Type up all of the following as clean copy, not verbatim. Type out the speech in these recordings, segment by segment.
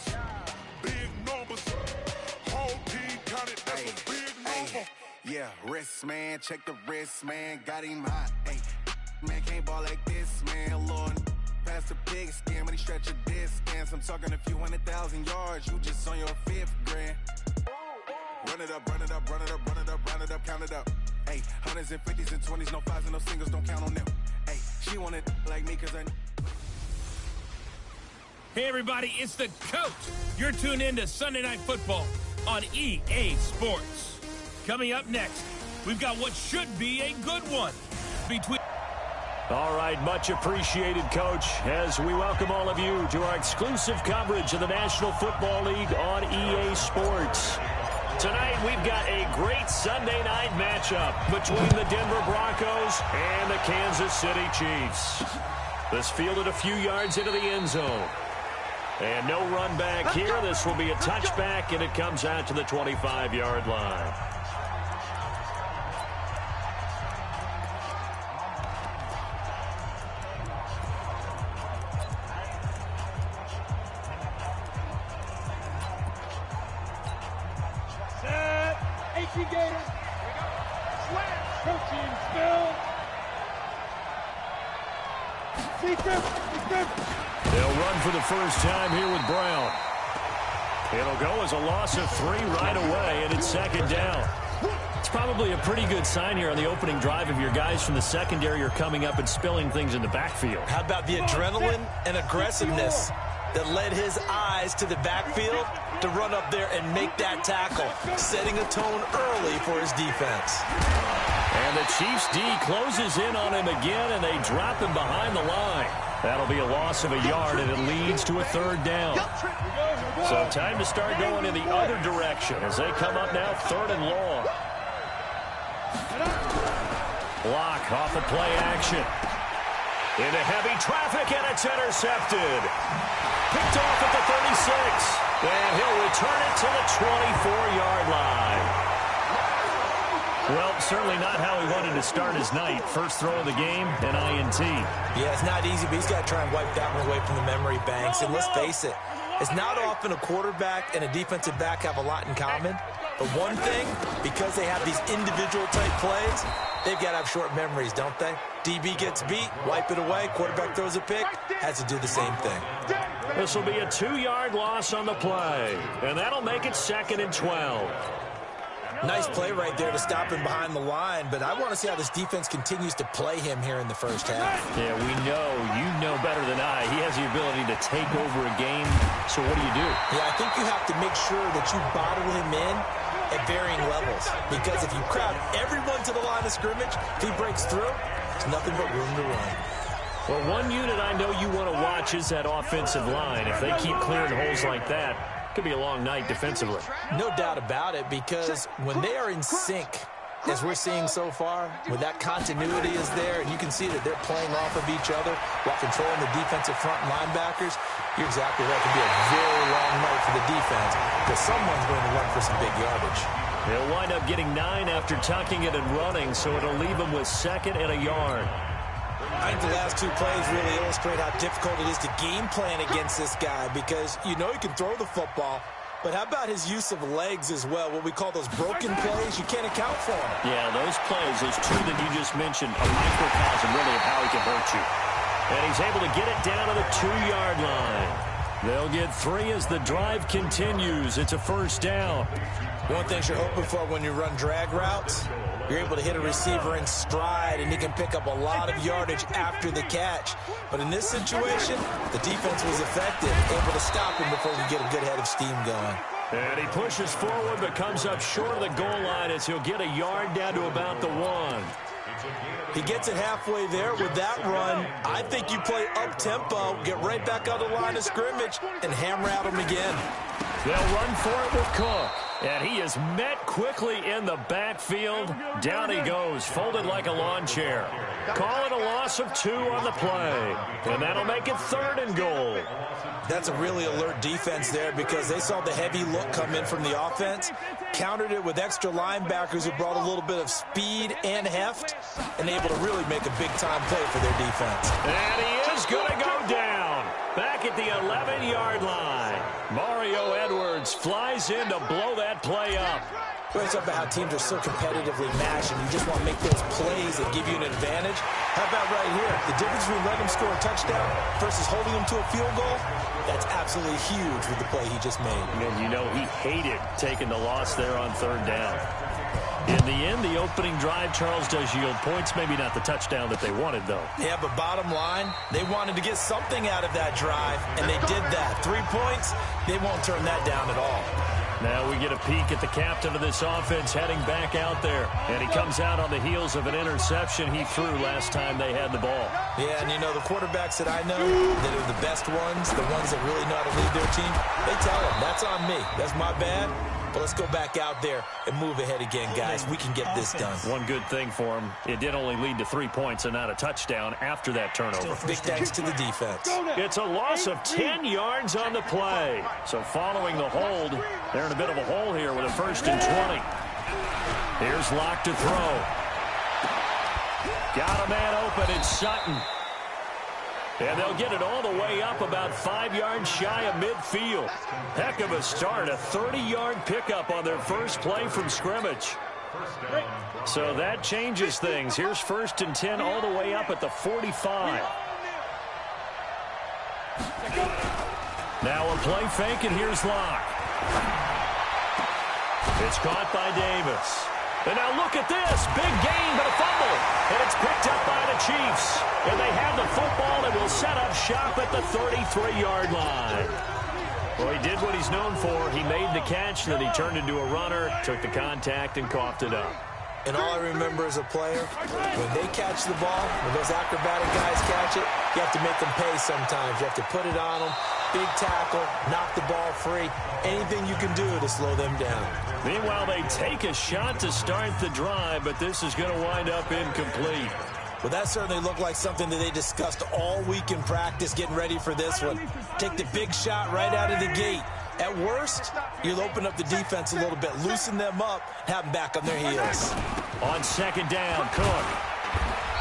numbers. Big numbers. Whole team counted, that's a big number. Yeah, wrist, man. Check the wrist, man. Got him hot. Hey, man, can't ball like this, man. Lord, past the big skin when he stretch a distance. I'm talking a few 100,000 yards. You just on your 5th grand. Run it up, run it up, run it up, run it up, run it up, count it up. Hey, hundreds and 50s and 20s, no 5s and no singles, don't count on them. Hey, she wanted like me cause I... Hey everybody, it's the coach. You're tuned in to Sunday Night Football on EA Sports. Coming up next, we've got what should be a good one between... All right, much appreciated, Coach, as we welcome all of you to our exclusive coverage of the National Football League on EA Sports. Tonight, we've got a great Sunday night matchup between the Denver Broncos and the Kansas City Chiefs. This fielded a few yards into the end zone. And no run back here. This will be a touchback, and it comes out to the 25-yard line. They'll run for the first time here with Brown. It'll go as a loss of 3 right away, and it's second down. It's probably a pretty good sign here on the opening drive of your guys from the secondary are coming up and spilling things in the backfield. How about the adrenaline and aggressiveness that led his eyes to the backfield to run up there and make that tackle, setting a tone early for his defense. And the Chiefs D closes in on him again, and they drop him behind the line. That'll be a loss of a yard, and it leads to a third down. So time to start going in the other direction as they come up now 3rd and long. Block off of play action. Into heavy traffic, and it's intercepted. Picked off at the 36. And he'll return it to the 24-yard line. Well, certainly not how he wanted to start his night. First throw of the game, an INT. Yeah, it's not easy, but he's got to try and wipe that one away from the memory banks. And let's face it, it's not often a quarterback and a defensive back have a lot in common. But one thing, because they have these individual-type plays, they've got to have short memories, don't they? DB gets beat, wipe it away, quarterback throws a pick, has to do the same thing. This will be a 2-yard loss on the play, and that'll make it 2nd and 12. Nice play right there to stop him behind the line, but I want to see how this defense continues to play him here in the first half. Yeah, we know. You know better than I. He has the ability to take over a game, so what do you do? Yeah, I think you have to make sure that you bottle him in at varying levels, because if you crowd everyone to the line of scrimmage, if he breaks through, there's nothing but room to run. Well, one unit I know you want to watch is that offensive line. If they keep clearing holes like that, could be a long night defensively. No doubt about it, because when they are in sync, as we're seeing so far, when that continuity is there, and you can see that they're playing off of each other while controlling the defensive front linebackers, you're exactly right. It could be a very long night for the defense, because someone's going to run for some big yardage. They'll wind up getting 9 after tucking it and running, so it'll leave them with 2nd and a yard. I think the last 2 plays really illustrate how difficult it is to game plan against this guy, because you know he can throw the football, but how about his use of legs as well, what we call those broken plays? You can't account for them. Yeah, those plays, those 2 that you just mentioned, are microcosm really of how he can hurt you. And he's able to get it down to the 2-yard line. They'll get 3 as the drive continues. It's a first down. One thing you're hoping for when you run drag routes, you're able to hit a receiver in stride, and he can pick up a lot of yardage after the catch. But in this situation, the defense was effective, able to stop him before we get a good head of steam going. And he pushes forward but comes up short of the goal line as he'll get a yard down to about the 1. He gets it halfway there with that run. I think you play up-tempo, get right back on the line of scrimmage, and hammer at him again. They'll run for it with Cook. And he is met quickly in the backfield. Down he goes, folded like a lawn chair. Call it a loss of 2 on the play. And that'll make it 3rd and goal. That's a really alert defense there, because they saw the heavy look come in from the offense, countered it with extra linebackers who brought a little bit of speed and heft, and able to really make a big-time play for their defense. And he is going to go down, back at the 11-yard line. Mario Edwards flies in to blow that play up. Well, it's about how teams are so competitively matched, and you just want to make those plays that give you an advantage. How about right here? The difference between letting him score a touchdown versus holding him to a field goal, that's absolutely huge with the play he just made. And you know he hated taking the loss there on third down. In the end, the opening drive, Charles, does yield points. Maybe not the touchdown that they wanted, though. Yeah, but bottom line, they wanted to get something out of that drive, and they did that. 3 points, they won't turn that down at all. Now we get a peek at the captain of this offense heading back out there. And he comes out on the heels of an interception he threw last time they had the ball. Yeah, and you know, the quarterbacks that I know that are the best ones, the ones that really know how to lead their team, they tell them, that's on me. That's my bad. But let's go back out there and move ahead again, guys. We can get this done. One good thing for him, it did only lead to 3 points and not a touchdown after that turnover. Big thanks to the defense. It's a loss of 10 yards on the play. So following the hold, they're in a bit of a hole here with a 1st and 20. Here's Locke to throw. Got a man open, it's Sutton. And they'll get it all the way up about 5 yards shy of midfield. Heck of a start, a 30-yard pickup on their first play from scrimmage. So that changes things. Here's 1st and 10 all the way up at the 45. Now a play fake, and here's Locke. It's caught by Davis. And now look at this. Big gain, but a fumble. And it's picked up by the Chiefs. And they have the football and will set up shop at the 33-yard line. Well, he did what he's known for. He made the catch, then he turned into a runner, took the contact, and coughed it up. And all I remember as a player, when they catch the ball, when those acrobatic guys catch it, you have to make them pay sometimes. You have to put it on them. Big tackle, knock the ball free. Anything you can do to slow them down. Meanwhile, they take a shot to start the drive, but this is going to wind up incomplete. Well, that certainly looked like something that they discussed all week in practice, getting ready for this one. Take the big shot right out of the gate. At worst, you'll open up the defense a little bit, loosen them up, have them back on their heels. On 2nd down, Cook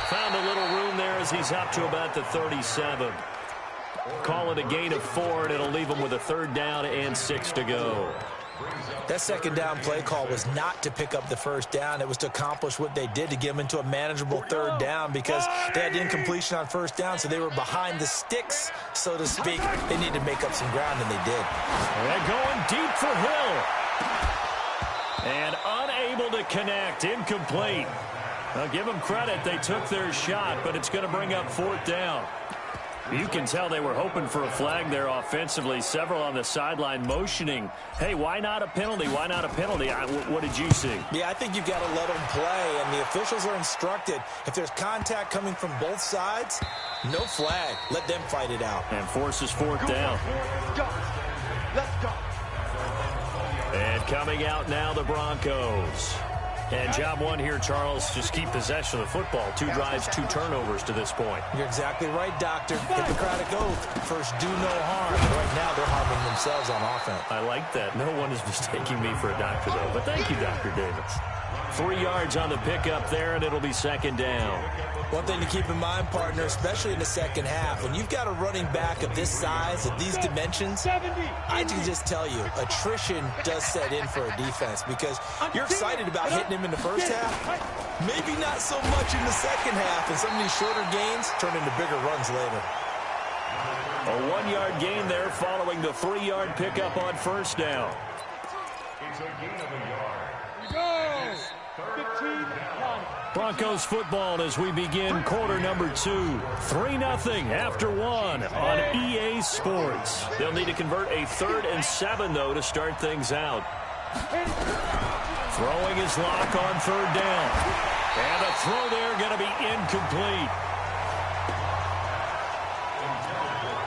found a little room there as he's up to about the 37. Call it a gain of 4, and it'll leave them with a 3rd down and 6 to go. That 2nd down play call was not to pick up the 1st down. It was to accomplish what they did, to get them into a manageable 3rd down, because they had incompletion on 1st down, so they were behind the sticks, so to speak. They needed to make up some ground, and they did. They're going deep for Hill. And unable to connect, incomplete. I'll give them credit. They took their shot, but it's going to bring up 4th down. You can tell they were hoping for a flag there offensively. Several on the sideline motioning, hey, why not a penalty? Why not a penalty? What did you see? Yeah, I think you've got to let them play, and the officials are instructed. If there's contact coming from both sides, no flag. Let them fight it out. And forces 4th down. Let's go. And coming out now, the Broncos. And job one here, Charles, just keep possession of the football. 2 drives, 2 turnovers to this point. You're exactly right, Doctor. Hippocratic oath. First, do no harm. And right now, they're harming themselves on offense. I like that. No one is mistaking me for a doctor, though. But thank you, Dr. Davis. 3 yards on the pickup there, and it'll be 2nd down. One thing to keep in mind, partner, especially in the second half, when you've got a running back of this size, of these dimensions, I can just tell you, attrition does set in for a defense, because you're excited about hitting him in the first half, maybe not so much in the second half, and some of these shorter gains turn into bigger runs later. A 1-yard gain there following the 3-yard pickup on 1st down. It's a gain of a yard. Go! 15 Broncos football as we begin quarter number 2. 3-0 after 1 on EA Sports. They'll need to convert a 3rd and 7, though, to start things out. Throwing his Locke on 3rd down. And a throw there going to be incomplete.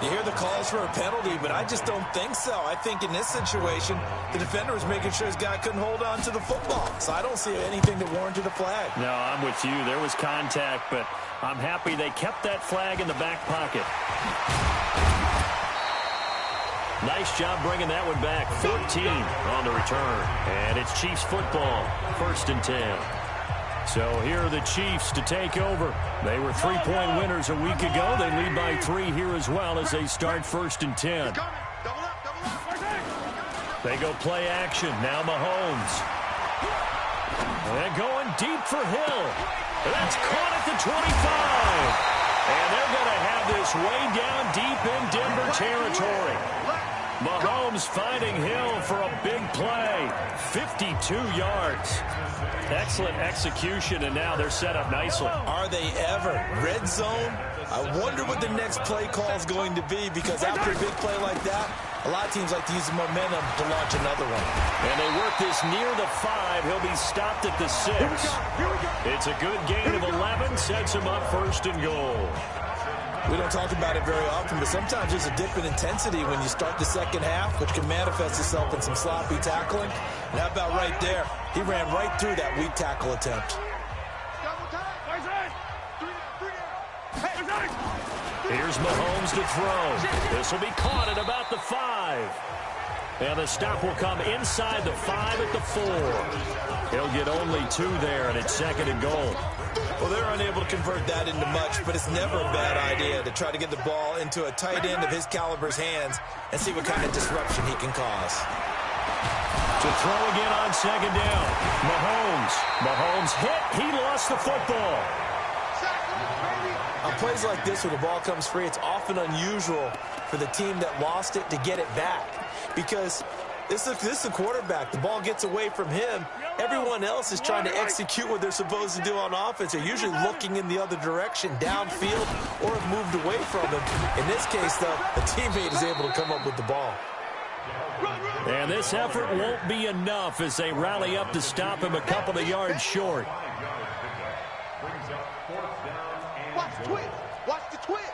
You hear the calls for a penalty, but I just don't think so. I think in this situation, the defender was making sure his guy couldn't hold on to the football. So I don't see anything that warranted a flag. No, I'm with you. There was contact, but I'm happy they kept that flag in the back pocket. Nice job bringing that one back. 14 on the return. And it's Chiefs football, 1st and 10. So here are the Chiefs to take over. They were 3-point winners a week ago. They lead by 3 here as well as they start 1st and 10. They go play action. Now Mahomes. And going deep for Hill. That's caught at the 25. And they're going to have this way down deep in Denver territory. Mahomes finding Hill for a big play. 52 yards. Excellent execution, and now they're set up nicely. Are they ever? Red zone? I wonder what the next play call is going to be, because after a big play like that, a lot of teams like to use the momentum to launch another one. And they work this near the 5. He'll be stopped at the 6. It's a good gain of 11. Sets him up first and goal. We don't talk about it very often, but sometimes there's a dip in intensity when you start the second half, which can manifest itself in some sloppy tackling. And how about right there? He ran right through that weak tackle attempt. Here's Mahomes to throw. This will be caught at about the 5. And the stop will come inside the 5 at the 4. He'll get only 2 there, and it's second and goal. Well, they're unable to convert that into much, but it's never a bad idea to try to get the ball into a tight end of his caliber's hands and see what kind of disruption he can cause. To throw again on second down. Mahomes hit. He lost the football. On plays like this where the ball comes free, it's often unusual for the team that lost it to get it back, because this is the quarterback. The ball gets away from him. Everyone else is trying to execute what they're supposed to do on offense. They're usually looking in the other direction, downfield, or have moved away from him. In this case, though, the teammate is able to come up with the ball. And this effort won't be enough as they rally up to stop him a couple of yards short. Watch the twist. Watch the twist.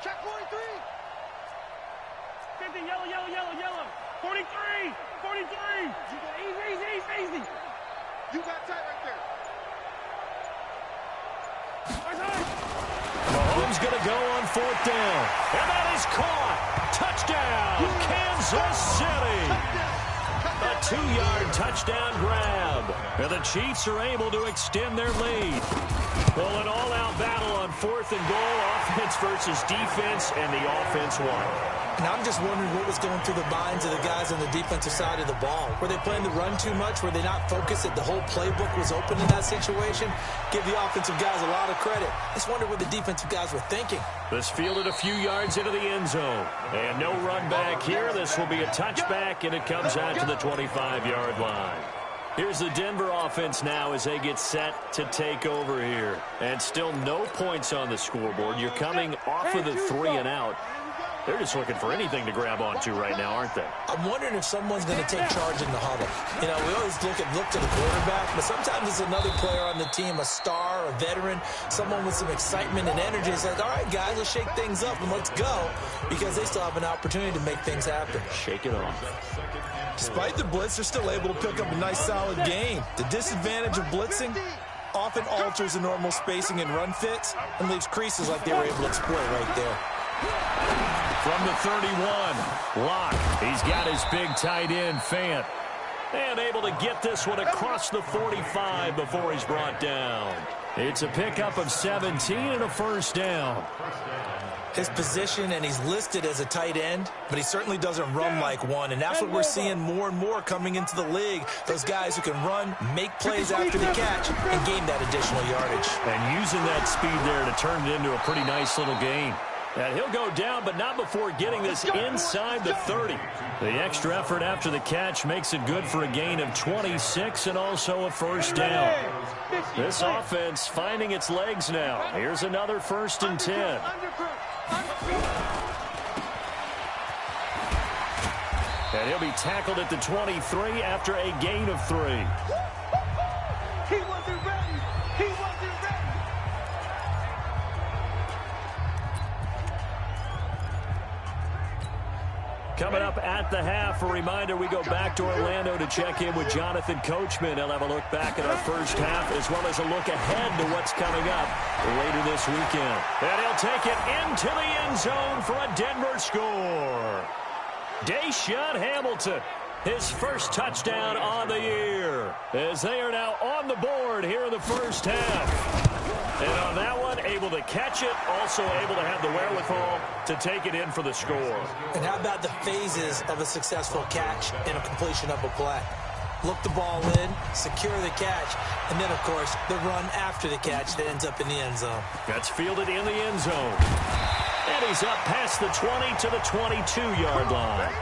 Check 43. 50, yellow. 43. Easy. You got tight right there. Mahomes going to go on 4th down. And that is caught. Touchdown, Kansas City. A 2-yard touchdown grab. And the Chiefs are able to extend their lead. Well, an all-out battle on 4th and goal. Offense versus defense, and the offense won. And I'm just wondering what was going through the minds of the guys on the defensive side of the ball. Were they playing the run too much? Were they not focused that the whole playbook was open in that situation? Give the offensive guys a lot of credit. I just wonder what the defensive guys were thinking. This fielded a few yards into the end zone. And no run back here. This will be a touchback, and it comes out to the 25-yard line. Here's the Denver offense now as they get set to take over here. And still no points on the scoreboard. You're coming off of the 3 and out. They're just looking for anything to grab onto right now, aren't they? I'm wondering if someone's going to take charge in the huddle. You know, we always look to the quarterback, but sometimes it's another player on the team, a star, a veteran, someone with some excitement and energy. It's like, all right, guys, let's shake things up and let's go, because they still have an opportunity to make things happen. Shake it off. Despite the blitz, they're still able to pick up a nice, solid gain. The disadvantage of blitzing often alters the normal spacing and run fits and leaves creases like they were able to exploit right there. From the 31, Locke. He's got his big tight end, Fant. And able to get this one across the 45 before he's brought down. It's a pickup of 17 and a first down. His position, and he's listed as a tight end, but he certainly doesn't run like one, and that's what we're seeing more and more coming into the league. Those guys who can run, make plays after the catch, and gain that additional yardage. And using that speed there to turn it into a pretty nice little gain. And he'll go down, but not before getting this inside the 30. The extra effort after the catch makes it good for a gain of 26 and also a first down. This offense finding its legs now. Here's another 1st and 10. And he'll be tackled at the 23 after a gain of 3. He wasn't ready. Coming up at the half, a reminder, we go back to Orlando to check in with Jonathan Coachman. He'll have a look back at our first half as well as a look ahead to what's coming up later this weekend. And he'll take it into the end zone for a Denver score. Deshaun Hamilton, his first touchdown on the year, as they are now on the board here in the first half. And on that one, able to catch it, also able to have the wherewithal to take it in for the score. And how about the phases of a successful catch and a completion of a play? Look the ball in, secure the catch, and then, of course, the run after the catch that ends up in the end zone. That's fielded in the end zone. And he's up past the 20 to the 22-yard line.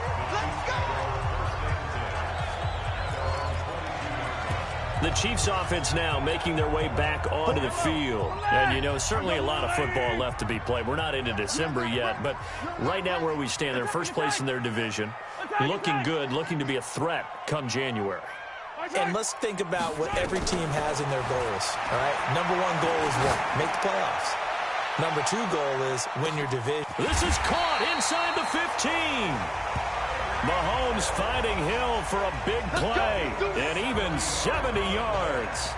The Chiefs offense now making their way back onto the field. And, you know, certainly a lot of football left to be played. We're not into December yet, but right now where we stand, they're first place in their division. Looking good, looking to be a threat come January. And let's think about what every team has in their goals, all right? Number one goal is what? Make the playoffs. Number two goal is win your division. This is caught inside the 15. Mahomes finding Hill for a big play, and even 70 yards.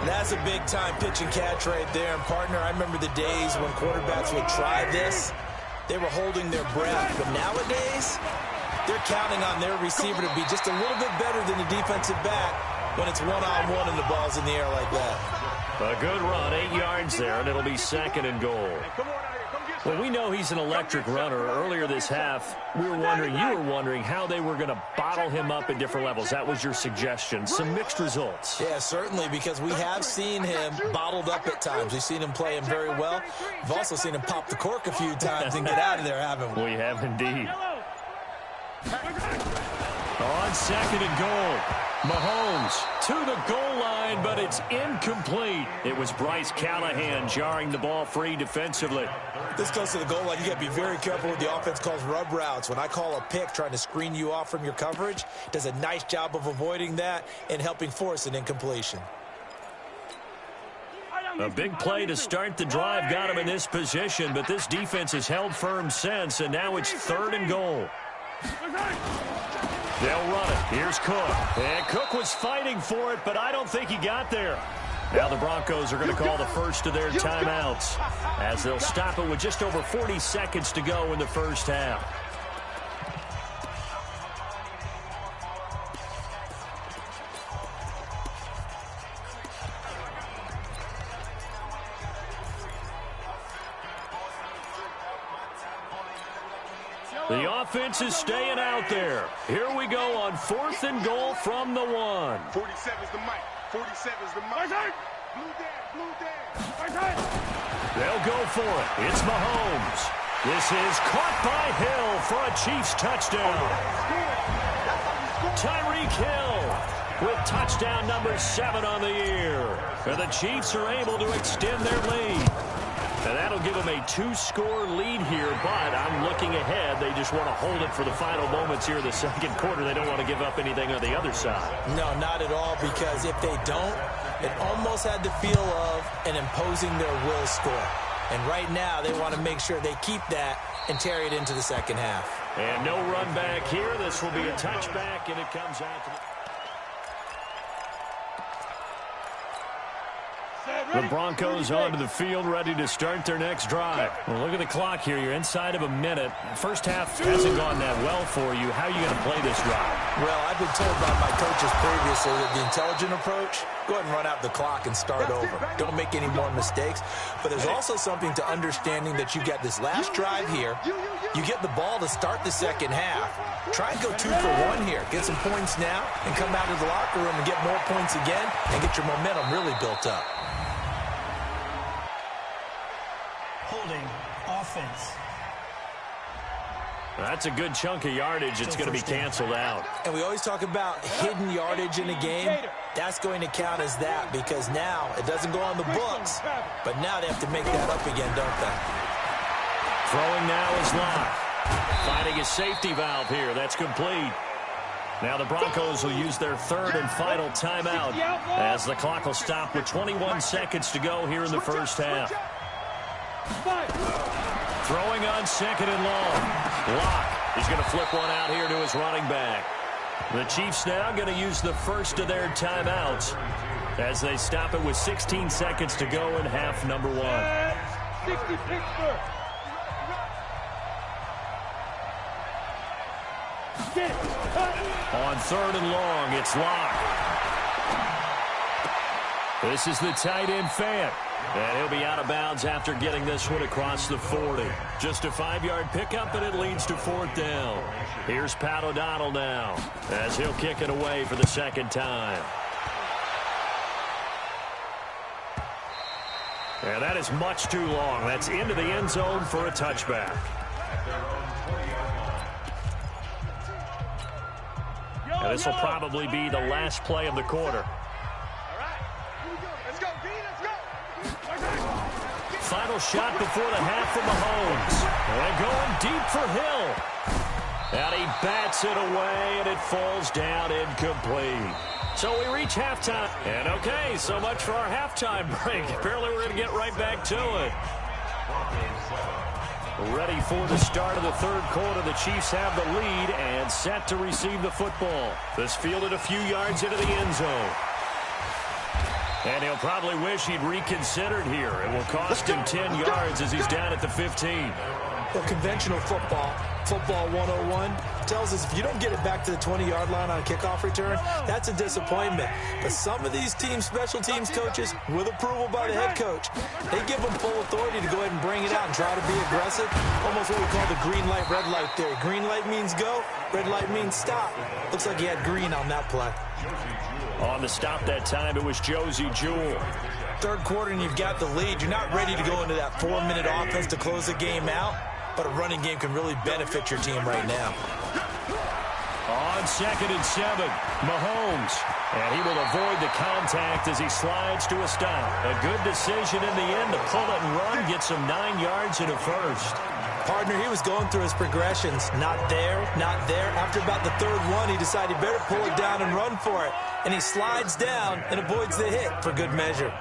That's a big-time pitch and catch right there. And, partner, I remember the days when quarterbacks would try this. They were holding their breath. But nowadays, they're counting on their receiver to be just a little bit better than the defensive back when it's one-on-one and the ball's in the air like that. A good run, 8 yards there, and it'll be second and goal. Well, we know he's an electric runner. Earlier this half, you were wondering how they were going to bottle him up at different levels. That was your suggestion. Some mixed results. Yeah, certainly, because we have seen him bottled up at times. We've seen him play him very well. We've also seen him pop the cork a few times and get out of there, haven't we? We have indeed. On second and goal, Mahomes to the goal line, but it's incomplete. It was Bryce Callahan jarring the ball free defensively. This goes to the goal line. You got to be very careful what the offense calls rub routes. When I call a pick trying to screen you off from your coverage, does a nice job of avoiding that and helping force an incompletion. A big play to start the drive got him in this position, but this defense has held firm since, and now it's third and goal. They'll run it. Here's Cook. And Cook was fighting for it, but I don't think he got there. Now the Broncos are going to call the first of their timeouts as they'll stop it with just over 40 seconds to go in the first half. The offense is staying out there. Here we go on fourth and goal from the 1. 47's the mic. 47's the mic. Blue down. They'll go for it. It's Mahomes. This is caught by Hill for a Chiefs touchdown. Tyreek Hill with touchdown number 7 on the year. And the Chiefs are able to extend their lead. And that'll give them a 2-score lead here, but I'm looking ahead. They just want to hold it for the final moments here in the second quarter. They don't want to give up anything on the other side. No, not at all, because if they don't, it almost had the feel of an imposing their will score. And right now, they want to make sure they keep that and carry it into the second half. And no run back here. This will be a touchback, and it comes out to the Broncos onto the field, ready to start their next drive. Well, look at the clock here. You're inside of a minute. First half hasn't gone that well for you. How are you going to play this drive? Well, I've been told by my coaches previously that the intelligent approach, go ahead and run out the clock and start over. Don't make any more mistakes. But there's also something to understanding that you get this last drive here. You get the ball to start the second half. Try and go 2 for 1 here. Get some points now and come out of the locker room and get more points again and get your momentum really built up. Holding offense. That's a good chunk of yardage. It's going to be canceled out. And we always talk about hidden yardage in a game. That's going to count as that because now it doesn't go on the books, but now they have to make that up again, don't they? Throwing now is Locke. Finding a safety valve here. That's complete. Now the Broncos will use their third and final timeout as the clock will stop with 21 seconds to go here in the first half. Throwing on second and long. Locke is going to flip one out here to his running back. The Chiefs now going to use the first of their timeouts as they stop it with 16 seconds to go in half number 1. 60 Pittsburgh. On third and long, it's Locke. This is the tight end Fant. And he'll be out of bounds after getting this one across the 40. Just a 5-yard pickup, and it leads to 4th down. Here's Pat O'Donnell now as he'll kick it away for the second time. And that is much too long. That's into the end zone for a touchback. And this will probably be the last play of the quarter. Final shot before the half from Mahomes. And going deep for Hill. And he bats it away, and it falls down incomplete. So we reach halftime. And okay, so much for our halftime break. Apparently we're going to get right back to it. Ready for the start of the third quarter. The Chiefs have the lead and set to receive the football. This fielded a few yards into the end zone. And he'll probably wish he'd reconsidered here. It will cost him 10 yards as he's down at the 15. Well, conventional football 101, tells us if you don't get it back to the 20-yard line on a kickoff return, that's a disappointment. But some of these special teams coaches, with approval by the head coach, they give them full authority to go ahead and bring it out and try to be aggressive. Almost what we call the green light, red light theory. Green light means go, red light means stop. Looks like he had green on that play. On the stop that time, it was Josie Jewell. Third quarter and you've got the lead. You're not ready to go into that 4-minute offense to close the game out, but a running game can really benefit your team right now. On 2nd and 7, Mahomes. And he will avoid the contact as he slides to a stop. A good decision in the end to pull it and run, get some 9 yards in a first. Partner, he was going through his progressions. Not there, not there. After about the third one, he decided he better pull it down and run for it. And he slides down and avoids the hit for good measure.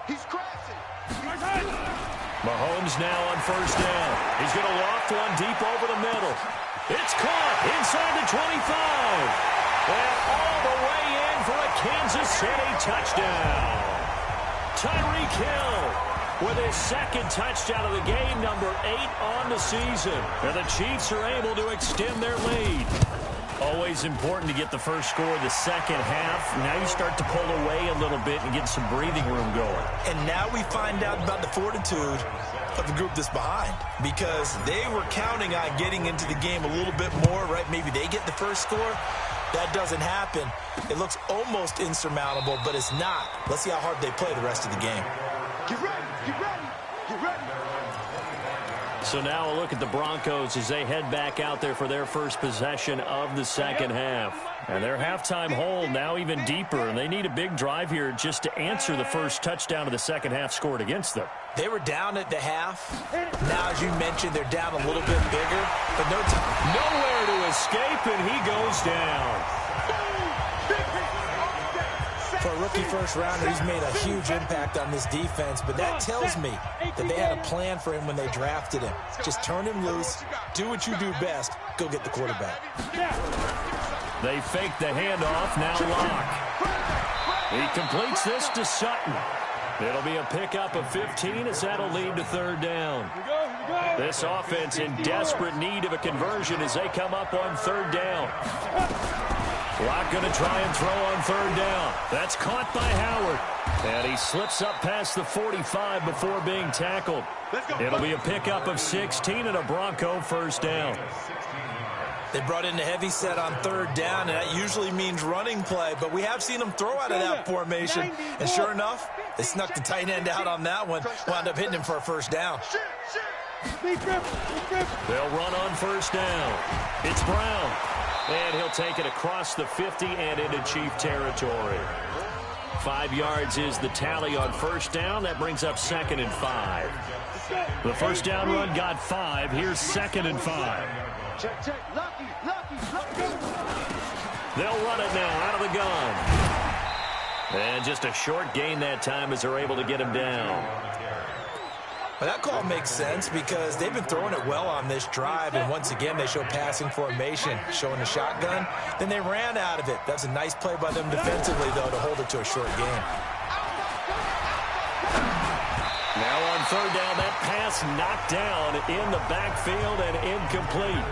He's crashing. Mahomes now on first down. He's going to loft one deep over the middle. It's caught inside the 25. And all the way in for a Kansas City touchdown. Tyreek Hill with his second touchdown of the game, number 8 on the season. And the Chiefs are able to extend their lead. Always important to get the first score of the second half. Now you start to pull away a little bit and get some breathing room going. And now we find out about the fortitude of the group that's behind, because they were counting on getting into the game a little bit more, right? Maybe they get the first score. That doesn't happen. It looks almost insurmountable, but it's not. Let's see how hard they play the rest of the game. Get ready, get ready, get ready. So now a look at the Broncos as they head back out there for their first possession of the second half. And their halftime hole now even deeper, and they need a big drive here just to answer the first touchdown of the second half scored against them. They were down at the half. Now, as you mentioned, they're down a little bit bigger, but nowhere to escape, and he goes down. For a rookie first-rounder, he's made a huge impact on this defense, but that tells me that they had a plan for him when they drafted him. Just turn him loose, do what you do best, go get the quarterback. They fake the handoff, now Locke. He completes this to Sutton. It'll be a pickup of 15 as that'll lead to third down. This offense in desperate need of a conversion as they come up on third down. Locke going to try and throw on third down. That's caught by Howard. And he slips up past the 45 before being tackled. It'll be a pickup of 16 and a Bronco first down. They brought in the heavy set on third down, and that usually means running play, but we have seen them throw out of that formation. And sure enough, they snuck the tight end out on that one, wound up hitting him for a first down. They'll run on first down. It's Brown. And he'll take it across the 50 and into Chief territory. 5 yards is the tally on first down. That brings up 2nd and 5. The first down run got 5. Here's 2nd and 5. Check. Lucky. They'll run it now out of the gun. And just a short gain that time as they're able to get him down. Well, that call makes sense because they've been throwing it well on this drive, and once again they show passing formation, showing the shotgun. Then they ran out of it. That's a nice play by them defensively, though, to hold it to a short gain. Now on third down, that pass knocked down in the backfield and incomplete.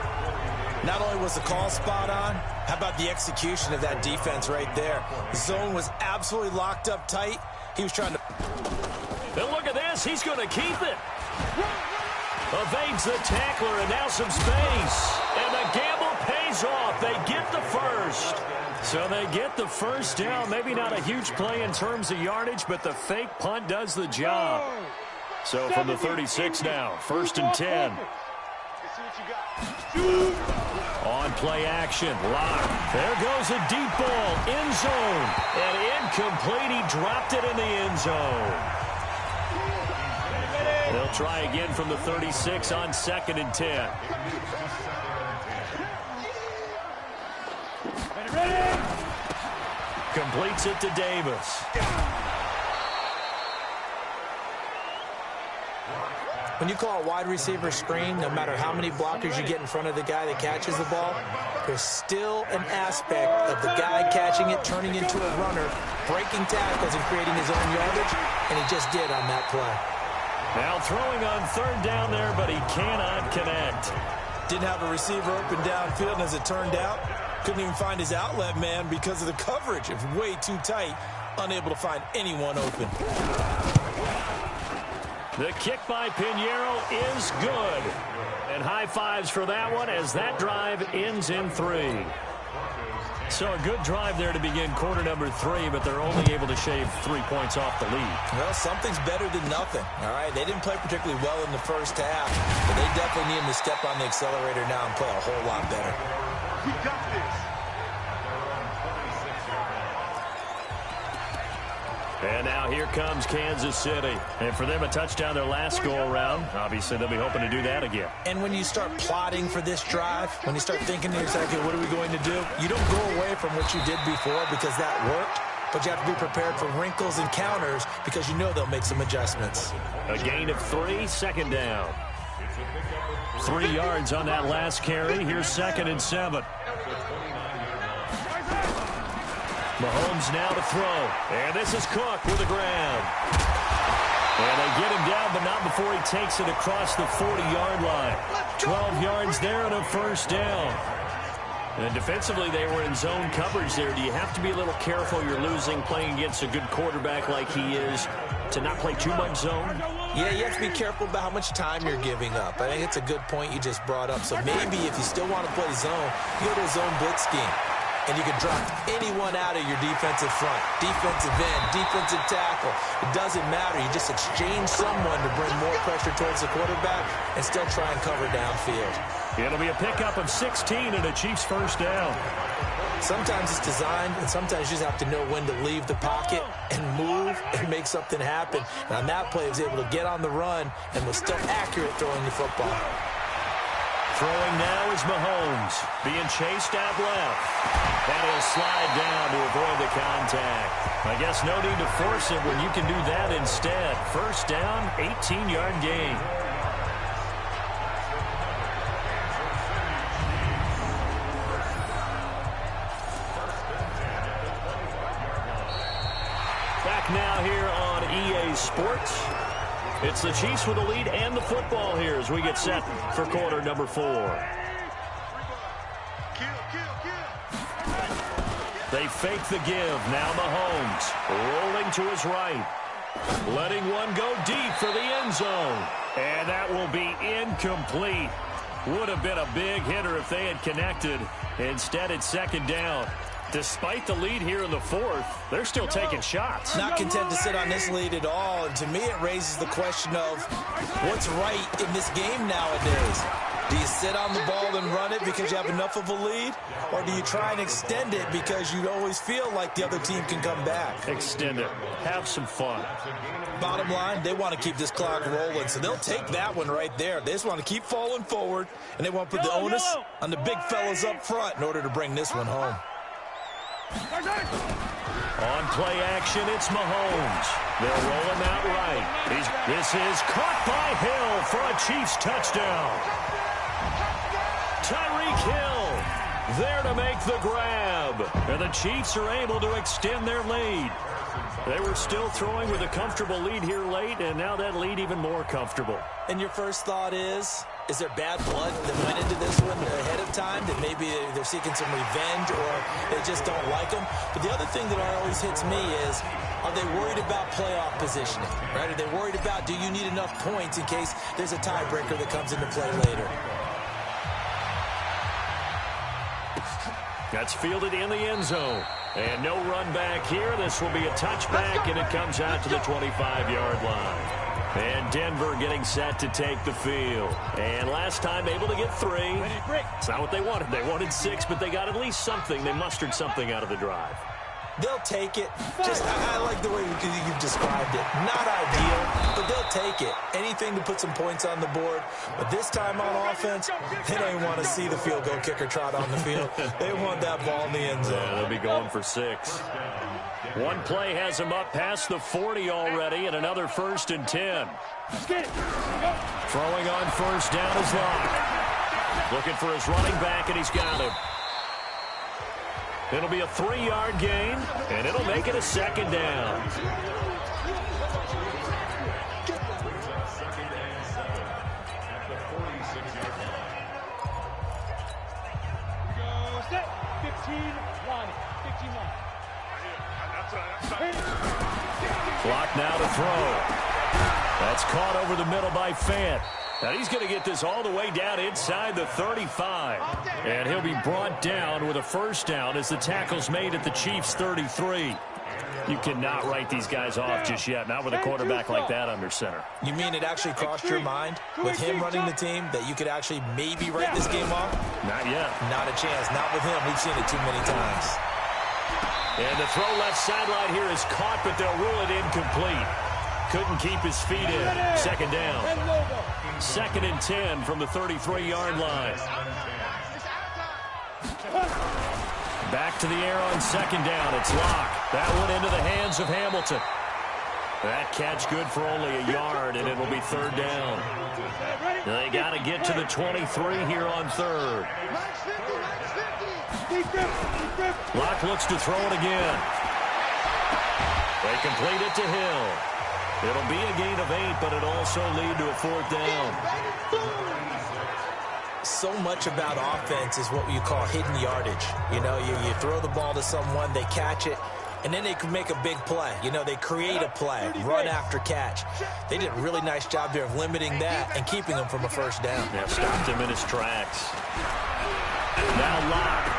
Not only was the call spot on, how about the execution of that defense right there? The zone was absolutely locked up tight. He was trying to... And look at this. pass. He's going to keep it. Evades the tackler, and now some space. And the gamble pays off. They get the first. So they get the first down. Maybe not a huge play in terms of yardage, but the fake punt does the job. So from the 36 now, 1st and 10. On play action, lock. There goes a deep ball, end zone. And incomplete, he dropped it in the end zone. They'll try again from the 36 on 2nd and 10. Completes it to Davis. When you call a wide receiver screen, no matter how many blockers you get in front of the guy that catches the ball, there's still an aspect of the guy catching it, turning into a runner, breaking tackles and creating his own yardage, and he just did on that play. Now throwing on 3rd down there, but he cannot connect. Didn't have a receiver open downfield, and as it turned out, couldn't even find his outlet man because of the coverage. It was way too tight, unable to find anyone open. The kick by Pinheiro is good. And high fives for that one as that drive ends in 3. So a good drive there to begin quarter number 3, but they're only able to shave 3 points off the lead. Well, something's better than nothing, all right? They didn't play particularly well in the first half, but they definitely need him to step on the accelerator now and play a whole lot better. We got this. And now here comes Kansas City. And for them, a touchdown their last go-around. Obviously, they'll be hoping to do that again. And when you start plotting for this drive, when you start thinking to yourself, okay, what are we going to do? You don't go away from what you did before because that worked, but you have to be prepared for wrinkles and counters because you know they'll make some adjustments. A gain of 3, 2nd down. 3 yards on that last carry. Here's 2nd and 7. Mahomes now to throw. And this is Cook with a grab. And they get him down, but not before he takes it across the 40-yard line. 12 yards there and a 1st down. And defensively, they were in zone coverage there. Do you have to be a little careful? You're losing playing against a good quarterback like he is to not play too much zone? Yeah, you have to be careful about how much time you're giving up. I think it's a good point you just brought up. So maybe if you still want to play zone, you go to a zone blitz scheme. And you can drop anyone out of your defensive front, defensive end, defensive tackle. It doesn't matter. You just exchange someone to bring more pressure towards the quarterback and still try and cover downfield. It'll be a pickup of 16 and a Chiefs 1st down. Sometimes it's designed, and sometimes you just have to know when to leave the pocket and move and make something happen. And on that play, he was able to get on the run and was still accurate throwing the football. Throwing now is Mahomes, being chased out left. And he'll slide down to avoid the contact. I guess no need to force it when you can do that instead. 1st down, 18-yard gain. Back now here on EA Sports. It's the Chiefs with the lead and the football here as we get set for quarter number 4. They fake the give. Now Mahomes rolling to his right. Letting one go deep for the end zone. And that will be incomplete. Would have been a big hitter if they had connected. Instead, it's 2nd down. Despite the lead here in the 4th, they're still taking shots. Not content to sit on this lead at all. And to me, it raises the question of what's right in this game nowadays. Do you sit on the ball and run it because you have enough of a lead? Or do you try and extend it because you always feel like the other team can come back? Extend it. Have some fun. Bottom line, they want to keep this clock rolling, so they'll take that one right there. They just want to keep falling forward, and they want to put the onus on the big fellas up front in order to bring this one home. On play action, it's Mahomes. They'll roll him out right. This is caught by Hill for a Chiefs touchdown. Tyreek Hill there to make the grab. And the Chiefs are able to extend their lead. They were still throwing with a comfortable lead here late, and now that lead even more comfortable. And your first thought is, Is there bad blood that went into this one ahead of time, that maybe they're seeking some revenge or they just don't like them? But the other thing that always hits me is, are they worried about playoff positioning, right? Are they worried about, do you need enough points in case there's a tiebreaker that comes into play later? That's fielded in the end zone. And no run back here. This will be a touchback, and it comes out to the 25-yard line. And Denver getting set to take the field. And last time able to get 3. It's not what they wanted. They wanted 6, but they got at least something. They mustered something out of the drive. They'll take it. I like the way you've described it. Not ideal, but they'll take it. Anything to put some points on the board. But this time on offense, they don't even want to see the field goal kicker trot on the field. They want that ball in the end zone. Yeah, they'll be going for 6. One play has him up past the 40 already, and another 1st and 10. Throwing on first down is Locke. Looking for his running back, and he's got him. It'll be a 3-yard gain, and it'll make it a 2nd down. Set. 15 line. 15 line. Clock now to throw. That's caught over the middle by Fant. Now he's going to get this all the way down inside the 35. And he'll be brought down with a 1st down as the tackle's made at the Chiefs' 33. You cannot write these guys off just yet, not with a quarterback like that under center. You mean it actually crossed your mind with him running the team that you could actually maybe write this game off? Not yet. Not a chance. Not with him. We've seen it too many times. And the throw left sideline here is caught, but they'll rule it incomplete. Couldn't keep his feet in. 2nd down. 2nd and 10 from the 33-yard line. Back to the air on 2nd down. It's Locke. That one into the hands of Hamilton. That catch good for only a yard, and it will be 3rd down. They got to get to the 23 here on 3rd. Locke looks to throw it again. They complete it to Hill. It'll be a gain of 8, but it'll also lead to a 4th down. So much about offense is what you call hidden yardage. You know, you throw the ball to someone, they catch it, and then they can make a big play. You know, they create a play, run after catch. They did a really nice job there of limiting that and keeping him from a 1st down. Yeah, stopped him in his tracks. Now Locke.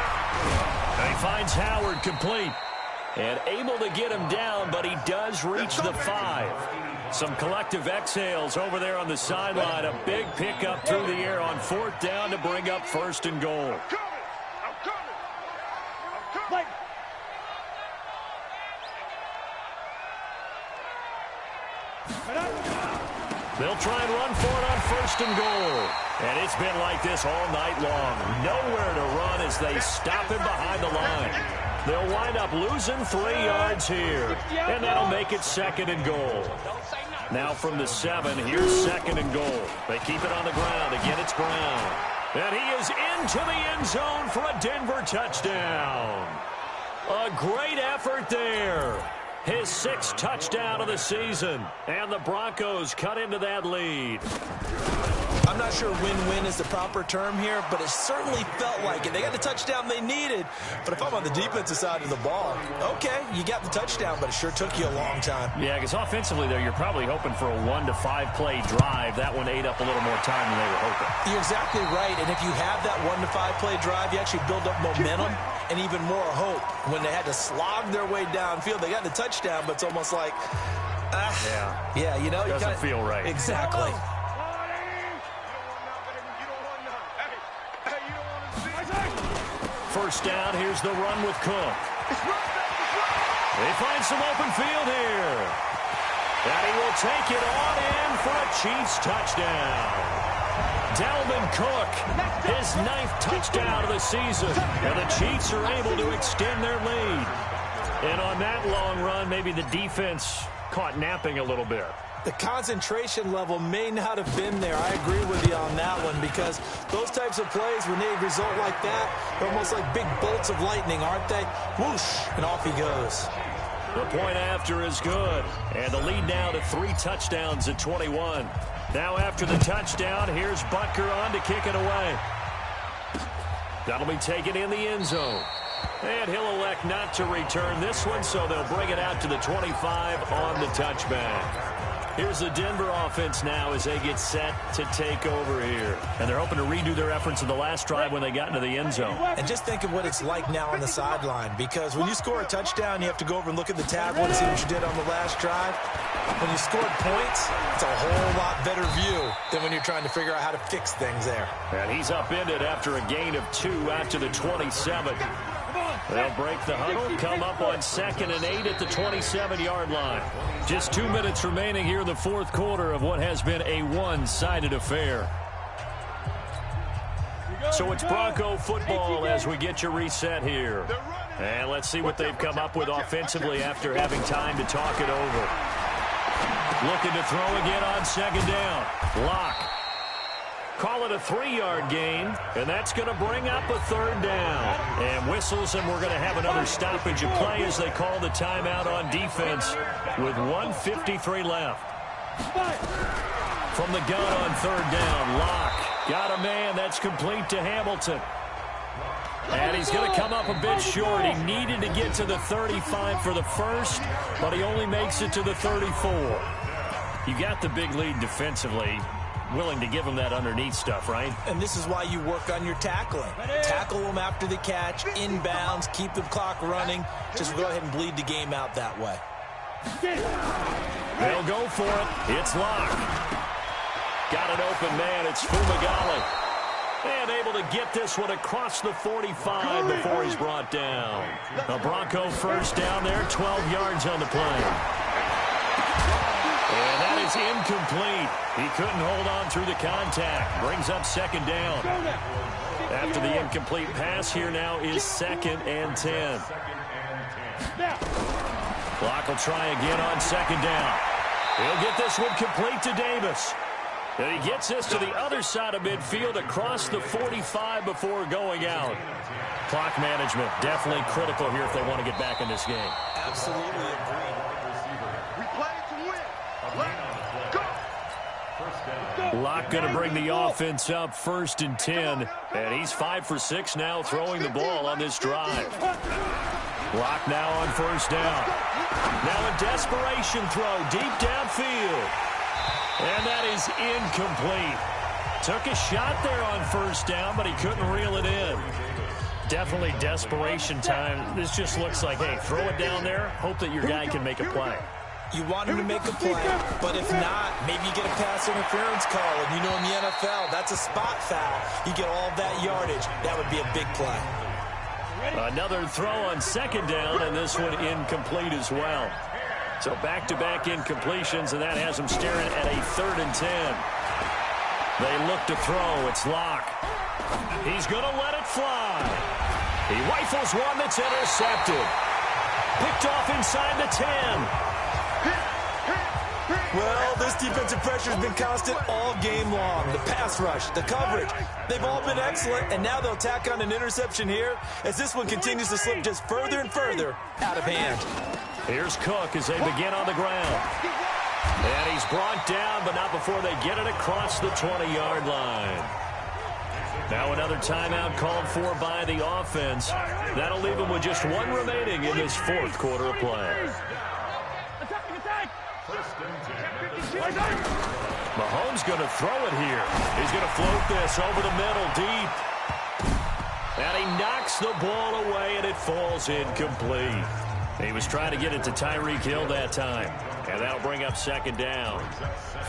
He finds Howard complete. And able to get him down, but he does reach the 5. Some collective exhales over there on the sideline. A big pickup through the air on 4th down to bring up 1st and goal. They'll try and run for it on 1st and goal. And it's been like this all night long. Nowhere to run as they stop him behind the line. They'll wind up losing 3 yards here. And that'll make it 2nd and goal. Now from the 7, here's 2nd and goal. They keep it on the ground. Again, it's Brown. And he is into the end zone for a Denver touchdown. A great effort there. His 6th touchdown of the season. And the Broncos cut into that lead. I'm not sure win-win is the proper term here, but it certainly felt like it. They got the touchdown they needed, but if I'm on the defensive side of the ball, okay, you got the touchdown, but it sure took you a long time. Yeah, because offensively, though, you're probably hoping for a 1 to 5 play drive. That one ate up a little more time than they were hoping. You're exactly right, and if you have that 1 to 5 play drive, you actually build up momentum and even more hope. When they had to slog their way downfield, they got the touchdown, but it's almost like, yeah, you know. Doesn't feel right. Exactly. First down, here's the run with Cook. They find some open field here. And he will take it on in for a Chiefs touchdown. Dalvin Cook, his 9th touchdown of the season. And the Chiefs are able to extend their lead. And on that long run, maybe the defense caught napping a little bit. The concentration level may not have been there. I agree with you on that one, because those types of plays, when they result like that, they're almost like big bolts of lightning, aren't they? Whoosh, and off he goes. The point after is good. And the lead now to 3 touchdowns at 21. Now after the touchdown, here's Butker on to kick it away. That'll be taken in the end zone. And he'll elect not to return this one, so they'll bring it out to the 25 on the touchback. Here's the Denver offense now as they get set to take over here. And they're hoping to redo their efforts in the last drive when they got into the end zone. And just think of what it's like now on the sideline, because when you score a touchdown, you have to go over and look at the tablet and see what you did on the last drive. When you scored points, it's a whole lot better view than when you're trying to figure out how to fix things there. And he's upended after a gain of 2 out to the 27. They'll break the huddle, come up on 2nd and 8 at the 27-yard line. Just 2 minutes remaining here in the fourth quarter of what has been a one-sided affair. So it's Bronco football as we get you reset here. And let's see what they've come up with offensively after having time to talk it over. Looking to throw again on 2nd down. Lock. Call it a 3-yard gain, and that's going to bring up a 3rd down. And whistles, and we're going to have another stoppage of play as they call the timeout on defense with 1:53 left. From the gun on 3rd down, Lock. Got a man. That's complete to Hamilton. And he's going to come up a bit short. He needed to get to the 35 for the first, but he only makes it to the 34. You got the big lead defensively. Willing to give him that underneath stuff, right? And this is why you work on your tackling. Tackle them after the catch, inbounds, keep the clock running. Just go ahead and bleed the game out that way. They'll go for it. It's Lock. Got an open man. It's Fumagalli. And able to get this one across the 45 before he's brought down. A Bronco first down there, 12 yards on the play. And that is incomplete. He couldn't hold on through the contact. Brings up 2nd down. After the incomplete pass, here now is 2nd and 10. Block will try again on 2nd down. He'll get this one complete to Davis. And he gets this to the other side of midfield across the 45 before going out. Clock management definitely critical here if they want to get back in this game. Absolutely agreed. We play to win. Let's go. Lock going to bring the offense up 1st and 10. And he's 5 for 6 now throwing the ball on this drive. Lock now on 1st down. Now a desperation throw deep downfield. And that is incomplete. Took a shot there on 1st down, but he couldn't reel it in. Definitely desperation time. This just looks like, hey, throw it down there, hope that your guy can make a play. You want him to make a play, but if not, maybe you get a pass interference call. And you know in the NFL, that's a spot foul. You get all of that yardage. That would be a big play. Another throw on 2nd down, and this one incomplete as well. So back-to-back incompletions, and that has them staring at a 3rd and 10. They look to throw. It's Lock. He's going to let it fly. He rifles one that's intercepted. Picked off inside the 10. Well, this defensive pressure has been constant all game long. The pass rush, the coverage, they've all been excellent, and now they'll tack on an interception here as this one continues to slip just further and further out of hand. Here's Cook as they begin on the ground. And he's brought down, but not before they get it across the 20-yard line. Now another timeout called for by the offense. That'll leave them with just 1 remaining in this fourth quarter of play. Mahomes going to throw it here. He's going to float this over the middle deep. And he knocks the ball away, and it falls incomplete. He was trying to get it to Tyreek Hill that time. And that'll bring up 2nd down.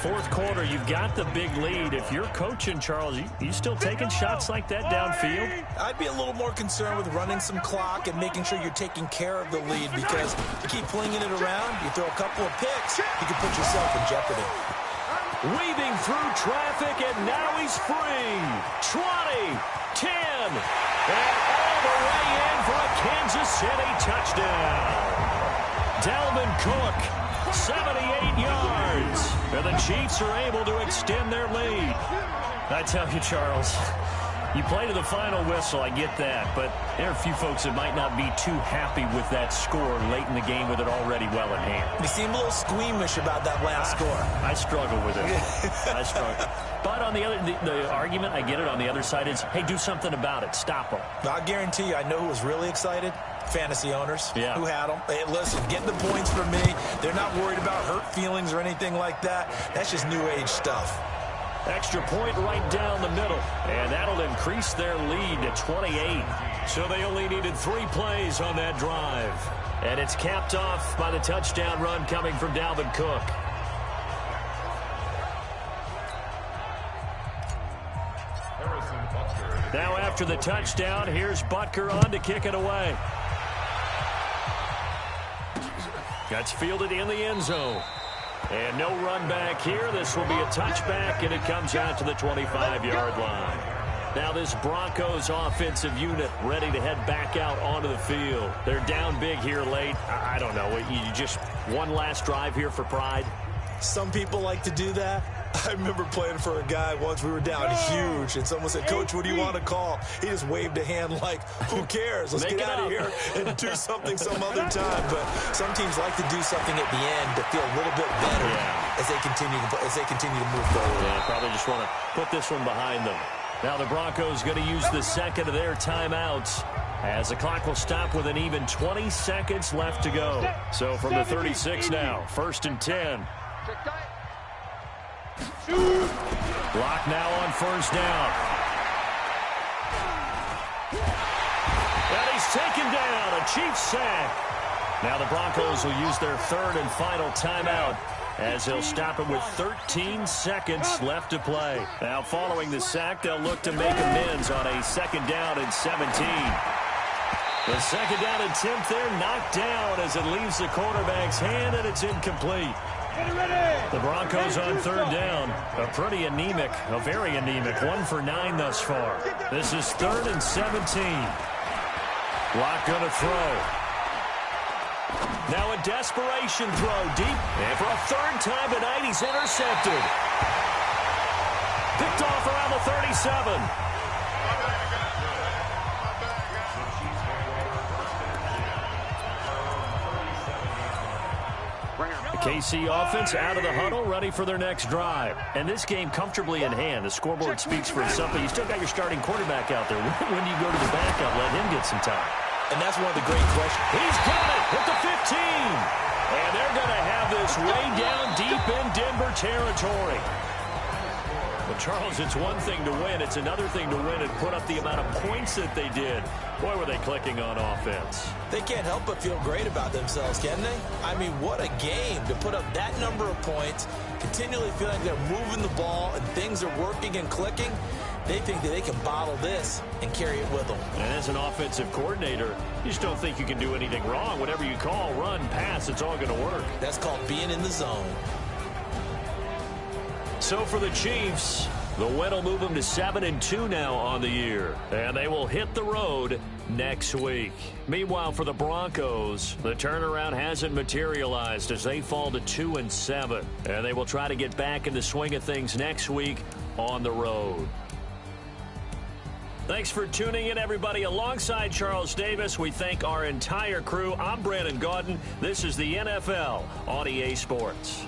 Fourth quarter, you've got the big lead. If you're coaching, Charles, you still taking shots like that downfield? I'd be a little more concerned with running some clock and making sure you're taking care of the lead, because you keep flinging it around, you throw a couple of picks, you can put yourself in jeopardy. Weaving through traffic, and now he's free. 20, 10, and all the way in for a Kansas City touchdown. Dalvin Cook, 78 yards. And the Chiefs are able to extend their lead. I tell you, Charles, You play to the final whistle, I get that, but there are a few folks that might not be too happy with that score late in the game with it already well in hand. They seem a little squeamish about that last score. I struggle with it. I struggle. But on the other, the argument, I get it, on the other side is, hey, do something about it. Stop them. I'll guarantee you, I know who was really excited. Fantasy owners who had them. Hey, listen, get the points for me. They're not worried about hurt feelings or anything like that. That's just new age stuff. Extra point right down the middle, and that'll increase their lead to 28. So they only needed 3 plays on that drive. And it's capped off by the touchdown run coming from Dalvin Cook. Now after the touchdown, here's Butker on to kick it away. That's fielded in the end zone. And no run back here. This will be a touchback, and it comes out to the 25-yard line. Now this Broncos offensive unit ready to head back out onto the field. They're down big here late. I don't know. You just one last drive here for pride? Some people like to do that. I remember playing for a guy once. We were down huge, and someone said, Coach, what do you want to call? He just waved a hand like, who cares? Let's get out of here and do something some other time. But some teams like to do something at the end to feel a little bit better as they continue to move forward. Yeah, probably just want to put this one behind them. Now the Broncos going to use the second of their timeouts as the clock will stop with an even 20 seconds left to go. So from the 36 now, 1st and 10. Block now on 1st down. And he's taken down. A Chiefs sack. Now the Broncos will use their 3rd and final timeout as they'll stop it with 13 seconds left to play. Now following the sack, they'll look to make amends on a 2nd down and 17. The 2nd down attempt there knocked down as it leaves the quarterback's hand, and it's incomplete. The Broncos on 3rd down. A pretty anemic, a very anemic 1 for 9 thus far. This is 3rd and 17. Locke going to throw. Now a desperation throw deep. And for a 3rd time tonight, he's intercepted. Picked off around the 37. KC offense out of the huddle, ready for their next drive. And this game comfortably in hand. The scoreboard speaks for itself, but you still got your starting quarterback out there. When do you go to the backup? Let him get some time. And that's one of the great questions. He's got it at the 15. And they're going to have this way down deep in Denver territory. But, Charles, it's one thing to win. It's another thing to win and put up the amount of points that they did. Boy, were they clicking on offense. They can't help but feel great about themselves, can they? I mean, what a game to put up that number of points, continually feeling they're moving the ball and things are working and clicking. They think that they can bottle this and carry it with them. And as an offensive coordinator, you just don't think you can do anything wrong. Whatever you call, run, pass, it's all going to work. That's called being in the zone. So for the Chiefs, the win will move them to 7-2 now on the year. And they will hit the road next week. Meanwhile, for the Broncos, the turnaround hasn't materialized as they fall to 2-7. And they will try to get back in the swing of things next week on the road. Thanks for tuning in, everybody. Alongside Charles Davis, we thank our entire crew. I'm Brandon Gaudin. This is the NFL on EA Sports.